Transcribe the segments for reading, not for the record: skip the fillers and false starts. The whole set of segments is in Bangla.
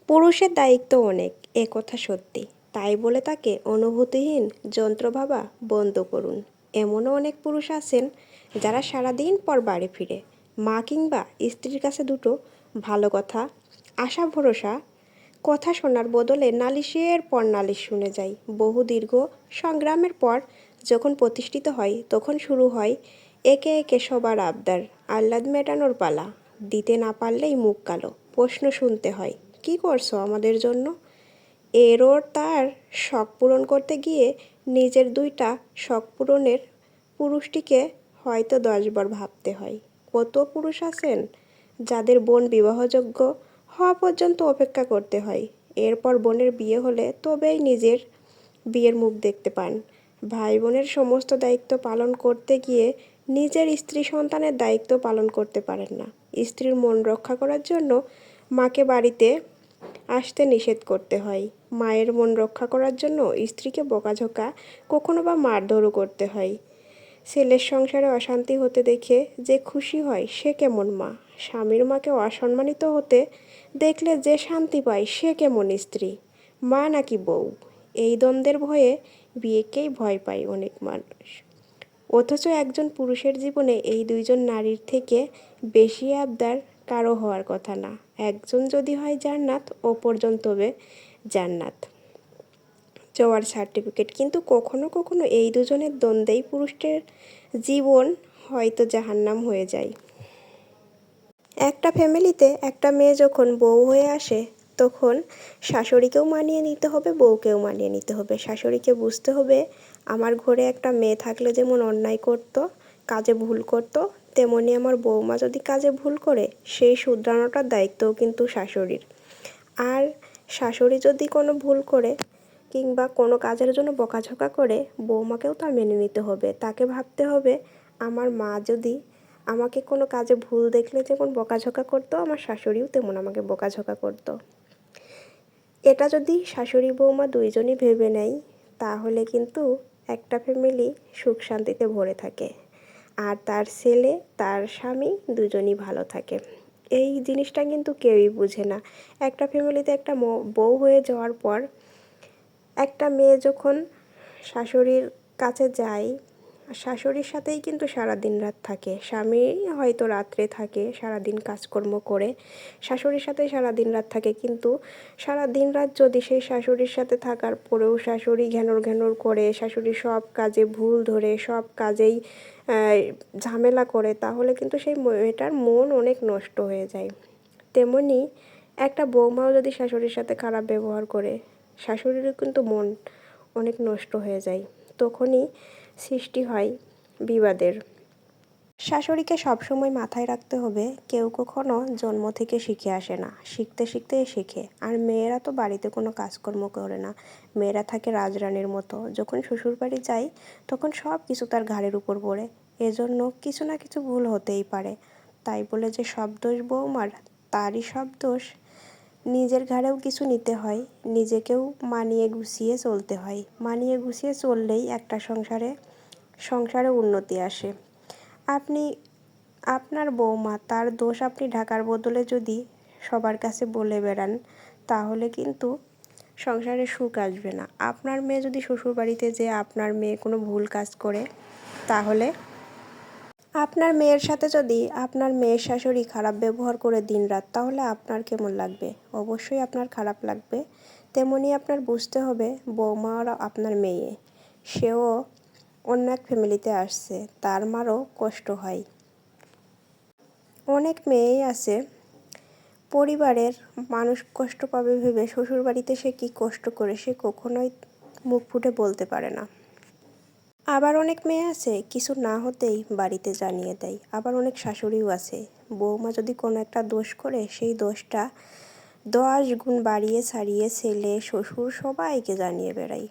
পুরুষের দায়িত্ব অনেক, এ কথা সত্যি। তাই বলে তাকে অনুভূতিহীন যন্ত্র ভাবা বন্ধ করুন। এমনও অনেক পুরুষ আছেন যারা সারাদিন পর বাড়ি ফিরে মা কিংবা স্ত্রীর কাছে দুটো ভালো কথা, আশা ভরসা কথা শোনার বদলে নালিশের পর নালিশ শুনে যায়। বহু দীর্ঘ সংগ্রামের পর যখন প্রতিষ্ঠিত হয় তখন শুরু হয় একে একে সবার আবদার, আহ্লাদ মেটানোর পালা। দিতে না পারলেই মুখ কালো, প্রশ্ন শুনতে হয়, কি করছো আমাদের জন্য? এরও তার শখ পূরণ করতে গিয়ে নিজের দুইটা শখ পূরণের পুরুষটিকে হয়তো 10 বার ভাবতে হয়। কত পুরুষ আছেন যাদের বোন বিবাহযোগ্য হওয়া পর্যন্ত অপেক্ষা করতে হয়। এরপর বোনের বিয়ে হলে তবেই নিজের বিয়ের মুখ দেখতে পান। ভাই বোনের সমস্ত দায়িত্ব পালন করতে গিয়ে নিজের স্ত্রী সন্তানের দায়িত্ব পালন করতে পারেন না। স্ত্রীর মন রক্ষা করার জন্য মাকে বাড়িতে আসতে নিষেধ করতে হয়। মায়ের মন রক্ষা করার জন্য স্ত্রীকে বকাঝকা, কখনো বা মারধরও করতে হয়। ছেলের সংসারে অশান্তি হতে দেখে যে খুশি হয় সে কেমন মা? স্বামীর মাকে অসম্মানিত হতে দেখলে যে শান্তি পায় সে কেমন স্ত্রী? মা নাকি বউ? এই দ্বন্দ্বের ভয়ে বিয়েকেই ভয় পায় অনেক মানুষ। অথচ একজন পুরুষের জীবনে এই দুইজন নারীর থেকে বেশি আবদার কারো হওয়ার কথা না। একজন যদি হয় জান্নাত, অপরজন তবে জান্নাত যাওয়ার সার্টিফিকেট। কিন্তু কখনো কখনো এই দুজনের দ্বন্দ্বেই পুরুষের জীবন হয়তো জাহান্নাম হয়ে যায়। একটা ফ্যামিলিতে একটা মেয়ে যখন বউ হয়ে আসে তখন শাশুড়িকেও মানিয়ে নিতে হবে, বউকেও মানিয়ে নিতে হবে। শাশুড়িকে বুঝতে হবে আমার ঘরে একটা মেয়ে থাকলে যেমন অন্যায় করতো, কাজে ভুল করতো, তেমনি আমার বউমা যদি কাজে ভুল করে সেই শুধরানোটার দায়িত্বও কিন্তু শাশুড়ির। আর শাশুড়ি যদি কোনো ভুল করে কিংবা কোনো কাজের জন্য বকাঝকা করে বৌমাকেও তা মেনে নিতে হবে। তাকে ভাবতে হবে আমার মা যদি আমাকে কোনো কাজে ভুল দেখলে যেমন বকাঝকা করতো, আমার শাশুড়িও তেমন আমাকে বকাঝকা করতো। এটা যদি শাশুড়ি বৌমা দুইজনই ভেবে নেয় তাহলে কিন্তু একটা ফ্যামিলি সুখ শান্তিতে ভরে থাকে, আর তার ছেলে তার স্বামী দুজনই ভালো থাকে। এই জিনিসটা কিন্তু কেউই বুঝে না। একটা ফ্যামিলিতে একটা বউ হয়ে যাওয়ার পর একটা মেয়ে যখন শাশুড়ির কাছে যায়, শাশুড়ির সাথেই কিন্তু সারা দিন রাত থাকে। স্বামী হয়তো রাত্রে থাকে সারাদিন কাজকর্ম করে, শাশুড়ির সাথেই সারা দিন রাত থাকে। কিন্তু সারা দিন রাত যদি সেই শাশুড়ির সাথে থাকার পরেও শাশুড়ি ঘ্যানর ঘ্যানর করে, শাশুড়ি সব কাজে ভুল ধরে, সব কাজেই ঝামেলা করে, তাহলে কিন্তু সেই মেয়েটার মন অনেক নষ্ট হয়ে যায়। তেমনি একটা বৌমাও যদি শাশুড়ির সাথে খারাপ ব্যবহার করে, শাশুড়িরও কিন্তু মন অনেক নষ্ট হয়ে যায়। তখনই সৃষ্টি হয় বিবাদের। শাশুড়িকে সবসময় মাথায় রাখতে হবে কেউ কখনো জন্ম থেকে শিখে আসে না, শিখতে শিখতেই শেখে। আর মেয়েরা তো বাড়িতে কোনো কাজকর্ম করে না, মেয়েরা থাকে রাজরানীর মতো। যখন শ্বশুর বাড়ি যায় তখন সব কিছু তার ঘাড়ের উপর পড়ে। এজন্য কিছু না কিছু ভুল হতেই পারে। তাই বলে যে সব দোষ বৌমার, তারই সব দোষ। নিজের ঘাড়েও কিছু নিতে হয়, নিজেকেও মানিয়ে গুছিয়ে চলতে হয়। মানিয়ে গুছিয়ে চললেই একটা সংসারে উন্নতি আসে। আপনি আপনার বৌমা তার দোষ আপনি ঢাকার বদলে যদি সবার কাছে বলে বেড়ান তাহলে কিন্তু সংসারে সুখ আসবে না। আপনার মেয়ে যদি শ্বশুরবাড়িতে যে আপনার মেয়ে কোনো ভুল কাজ করে, তাহলে আপনার মেয়ের সাথে যদি আপনার মেয়ের শাশুড়ি খারাপ ব্যবহার করে দিনরাত, তাহলে আপনার কেমন লাগবে? অবশ্যই আপনার খারাপ লাগবে। তেমনি আপনার বুঝতে হবে বৌমার আপনার মেয়ে, সেও অন্য এক ফ্যামিলিতে আসছে, তার মারও কষ্ট হয়। অনেক মেয়েই আছে পরিবারের মানুষ কষ্ট পাবে ভেবে শ্বশুরবাড়িতে সে কী কষ্ট করে সে কখনোই মুখ ফুটে বলতে পারে না। আবার অনেক মেয়ে আছে কিছু না হতেই বাড়িতে জানিয়ে দেয়। আবার অনেক শাশুড়িও আছে বৌমা যদি কোনো একটা দোষ করে সেই দোষটা 10 গুণ বাড়িয়ে ছাড়িয়ে ছেলে শ্বশুর সবাইকে জানিয়ে বেড়ায়।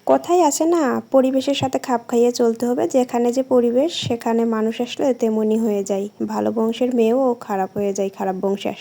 কথাই আছে না, পরিবেশের সাথে খাপ খাইয়ে চলতে হবে। যেখানে যে পরিবেশ সেখানে মানুষ আসলে তেমনই হয়ে যায়। ভালো বংশের মেয়েও খারাপ হয়ে যায় খারাপ বংশে আসলে।